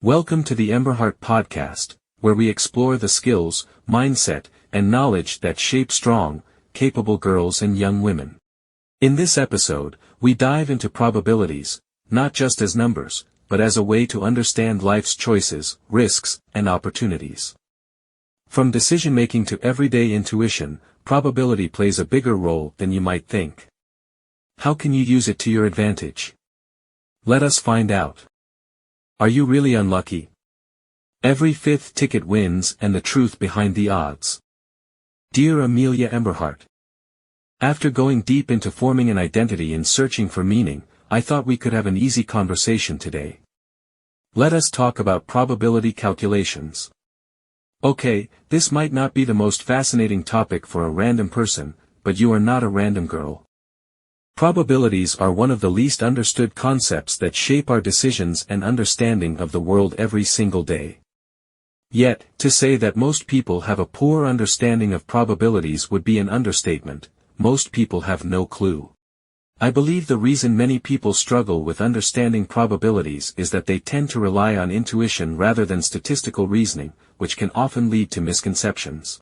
Welcome to the Emberheart Podcast, where we explore the skills, mindset, and knowledge that shape strong, capable girls and young women. In this episode, we dive into probabilities, not just as numbers, but as a way to understand life's choices, risks, and opportunities. From decision-making to everyday intuition, probability plays a bigger role than you might think. How can you use it to your advantage? Let us find out. Are you really unlucky? Every fifth ticket wins and the truth behind the odds. Dear Amelia Emberheart, after going deep into forming an identity and searching for meaning, I thought we could have an easy conversation today. Let us talk about probability calculations. Okay, this might not be the most fascinating topic for a random person, but you are not a random girl. Probabilities are one of the least understood concepts that shape our decisions and understanding of the world every single day. Yet, to say that most people have a poor understanding of probabilities would be an understatement. Most people have no clue. I believe the reason many people struggle with understanding probabilities is that they tend to rely on intuition rather than statistical reasoning, which can often lead to misconceptions.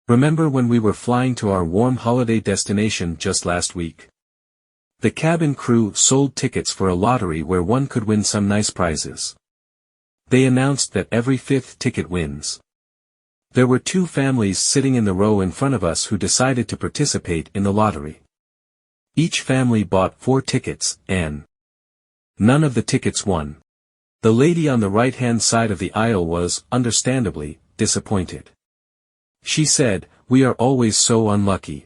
Remember when we were flying to our warm holiday destination just last week? The cabin crew sold tickets for a lottery where one could win some nice prizes. They announced that every fifth ticket wins. There were two families sitting in the row in front of us who decided to participate in the lottery. Each family bought 4 tickets, and none of the tickets won. The lady on the right-hand side of the aisle was, understandably, disappointed. She said, "We are always so unlucky.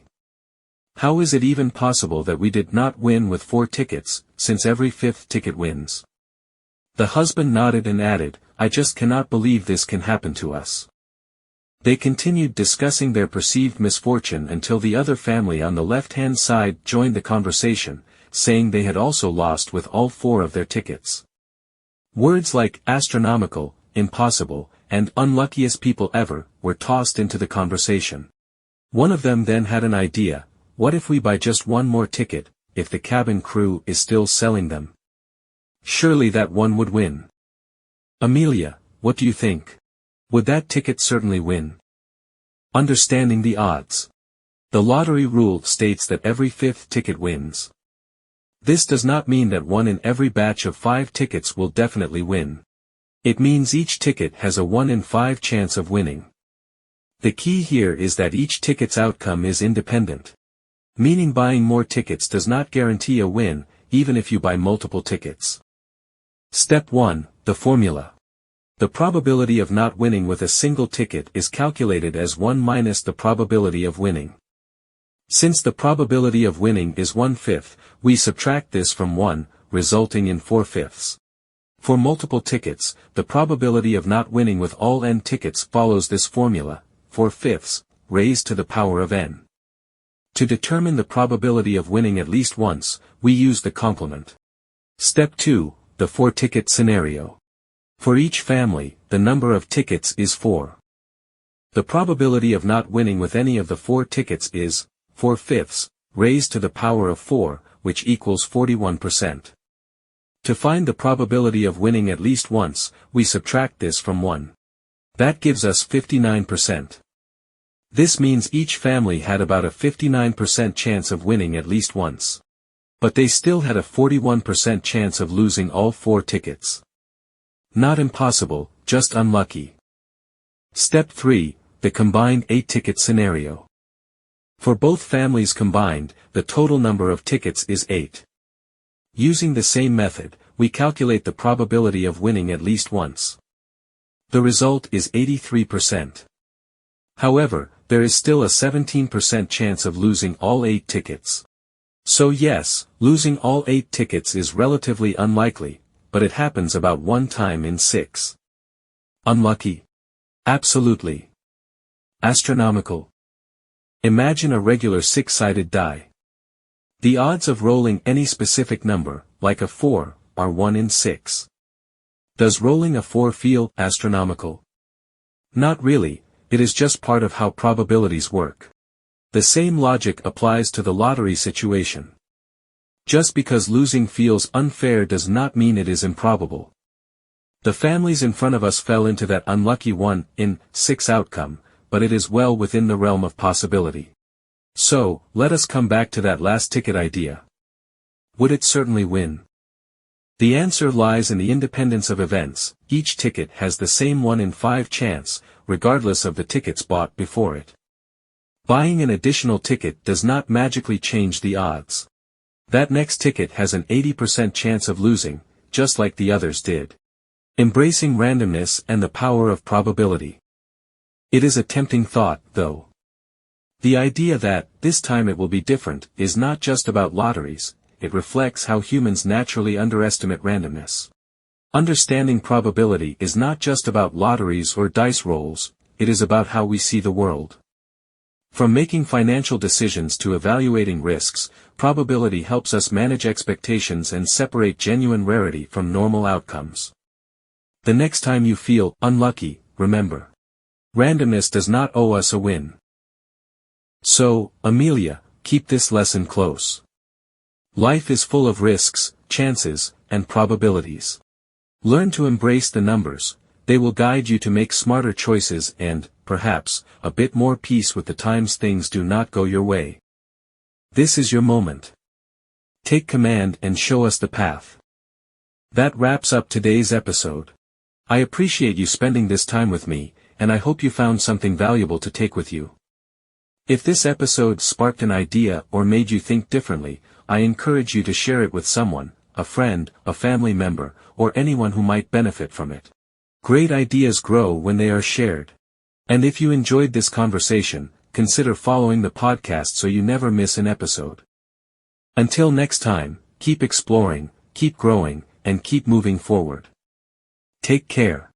How is it even possible that we did not win with 4 tickets, since every fifth ticket wins?" The husband nodded and added, "I just cannot believe this can happen to us." They continued discussing their perceived misfortune until the other family on the left-hand side joined the conversation, saying they had also lost with all 4 of their tickets. Words like astronomical, impossible, and unluckiest people ever were tossed into the conversation. One of them then had an idea: what if we buy just one more ticket, if the cabin crew is still selling them? Surely that one would win. Amelia, what do you think? Would that ticket certainly win? Understanding the odds. The lottery rule states that every fifth ticket wins. This does not mean that one in every batch of 5 tickets will definitely win. It means each ticket has a 1 in 5 chance of winning. The key here is that each ticket's outcome is independent. Meaning buying more tickets does not guarantee a win, even if you buy multiple tickets. Step 1, the formula. The probability of not winning with a single ticket is calculated as 1 minus the probability of winning. Since the probability of winning is 1/5, we subtract this from 1, resulting in 4/5. For multiple tickets, the probability of not winning with all n tickets follows this formula, 4/5, raised to the power of n. To determine the probability of winning at least once, we use the complement. Step 2, the 4-ticket scenario. For each family, the number of tickets is 4. The probability of not winning with any of the 4 tickets is 4/5, raised to the power of 4, which equals 41%. To find the probability of winning at least once, we subtract this from 1. That gives us 59%. This means each family had about a 59% chance of winning at least once. But they still had a 41% chance of losing all 4 tickets. Not impossible, just unlucky. Step 3, the combined 8-ticket scenario. For both families combined, the total number of tickets is 8. Using the same method, we calculate the probability of winning at least once. The result is 83%. However, there is still a 17% chance of losing all 8 tickets. So yes, losing all 8 tickets is relatively unlikely, but it happens about 1 time in 6. Unlucky? Absolutely. Astronomical? Imagine a regular 6-sided die. The odds of rolling any specific number, like a 4, are 1 in 6. Does rolling a 4 feel astronomical? Not really, it is just part of how probabilities work. The same logic applies to the lottery situation. Just because losing feels unfair does not mean it is improbable. The families in front of us fell into that unlucky 1 in 6 outcome, but it is well within the realm of possibility. So, let us come back to that last ticket idea. Would it certainly win? The answer lies in the independence of events. Each ticket has the same 1 in 5 chance, regardless of the tickets bought before it. Buying an additional ticket does not magically change the odds. That next ticket has an 80% chance of losing, just like the others did. Embracing randomness and the power of probability. It is a tempting thought, though. The idea that, this time it will be different, is not just about lotteries, it reflects how humans naturally underestimate randomness. Understanding probability is not just about lotteries or dice rolls, it is about how we see the world. From making financial decisions to evaluating risks, probability helps us manage expectations and separate genuine rarity from normal outcomes. The next time you feel unlucky, remember. Randomness does not owe us a win. So, Amelia, keep this lesson close. Life is full of risks, chances, and probabilities. Learn to embrace the numbers, they will guide you to make smarter choices and, perhaps, a bit more peace with the times things do not go your way. This is your moment. Take command and show us the path. That wraps up today's episode. I appreciate you spending this time with me, and I hope you found something valuable to take with you. If this episode sparked an idea or made you think differently, I encourage you to share it with someone, a friend, a family member, or anyone who might benefit from it. Great ideas grow when they are shared. And if you enjoyed this conversation, consider following the podcast so you never miss an episode. Until next time, keep exploring, keep growing, and keep moving forward. Take care.